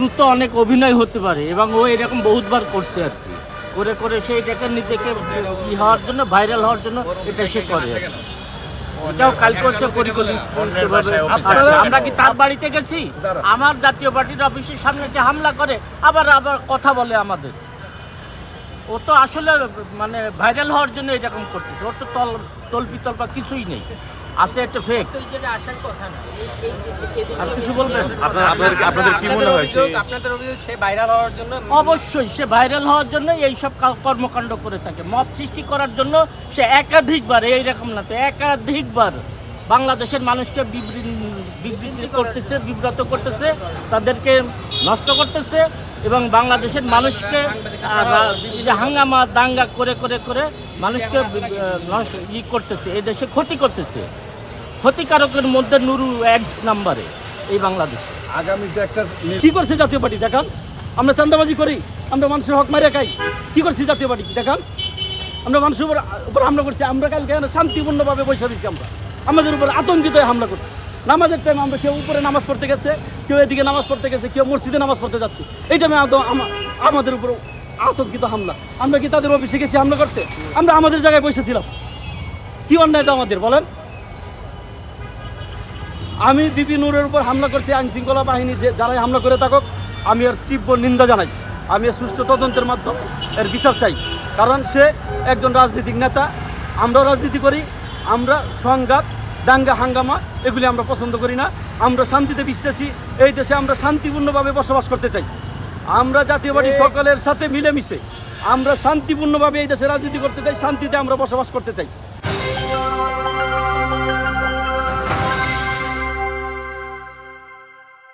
দ্রুত অনেক অভিনয় হতে পারে এবং ও এরকম বহুতবার করছে আর কি, করে করে সে এটাকে নিজেকে হওয়ার জন্য, ভাইরাল হওয়ার জন্য এটা সে করে। এটাও কাল করছে আমরা কি তার বাড়িতে গেছি? আমার জাতীয় পার্টির অফিসের সামনে যে হামলা করে আবার আবার কথা বলে আমাদের, ও তো আসলে মানে ভাইরাল হওয়ার জন্য এরকম করতেছে। ওর তো তল্পা কিছুই নেই, আছে একটা ফেক। আর কিছু বলবেন? আপনাদের কি মনে হয় আপনাদের অভিযোগ সে ভাইরাল হওয়ার জন্য? অবশ্যই সে ভাইরাল হওয়ার জন্য এইসব কর্মকাণ্ড করে থাকে, মব সৃষ্টি করার জন্য। সে একাধিকবার, এইরকম না তো একাধিকবার বাংলাদেশের মানুষকে বিবৃতি করতেছে, বিব্রত করতেছে, তাদেরকে নষ্ট করতেছে এবং বাংলাদেশের মানুষকে যে হাঙ্গামা দাঙ্গা করে করে করে মানুষকে করতেছে, এই দেশে ক্ষতি করতেছে। ক্ষতিকারকের মধ্যে নুরু এক নম্বরে এই বাংলাদেশ। আগামীতে একটা কি করছে জাতীয় পার্টি দেখান? আমরা চাঁদাবাজি করি, আমরা মানুষের হক মারিয়া খাই। কি করছি জাতীয় পার্টি দেখান? আমরা মানুষের উপর হামলা করছি। আমরা কালকে শান্তিপূর্ণভাবে বসে দিচ্ছি, আমরা আমাদের উপর আতঙ্কিত হয়ে হামলা করছি। নামাজের টাইম আমরা কেউ উপরে নামাজ পড়তে গেছে, কেউ এদিকে নামাজ পড়তে গেছে, কেউ মসজিদে নামাজ পড়তে যাচ্ছে। এই টাইমে আমাদের উপর আতঙ্কিত হামলা। আমরা কি তাদের অফিসে গেছি হামলা করতে? আমরা আমাদের জায়গায় বসেছিলাম। কি অন্যায়টা আমাদের বলেন? আমি বিপি নূরের উপর হামলা করছি, আইন শৃঙ্খলা বাহিনী যারাই হামলা করে থাকুক, আমি এর তীব্র নিন্দা জানাই। আমি এর সুষ্ঠু তদন্তের মাধ্যমে এর বিচার চাই, কারণ সে একজন রাজনৈতিক নেতা। আমরাও রাজনীতি করি, আমরা সংঘাত দাঙ্গা হাঙ্গামা এগুলি আমরা পছন্দ করি না। আমরা শান্তিতে বিশ্বাসী, এই দেশে আমরা শান্তিপূর্ণভাবে বসবাস করতে চাই। আমরা জাতীয় পার্টি সকলের সাথে মিলেমিশে আমরা শান্তিপূর্ণভাবে এই দেশে রাজনীতি করতে চাই, শান্তিতে আমরা বসবাস করতে চাই।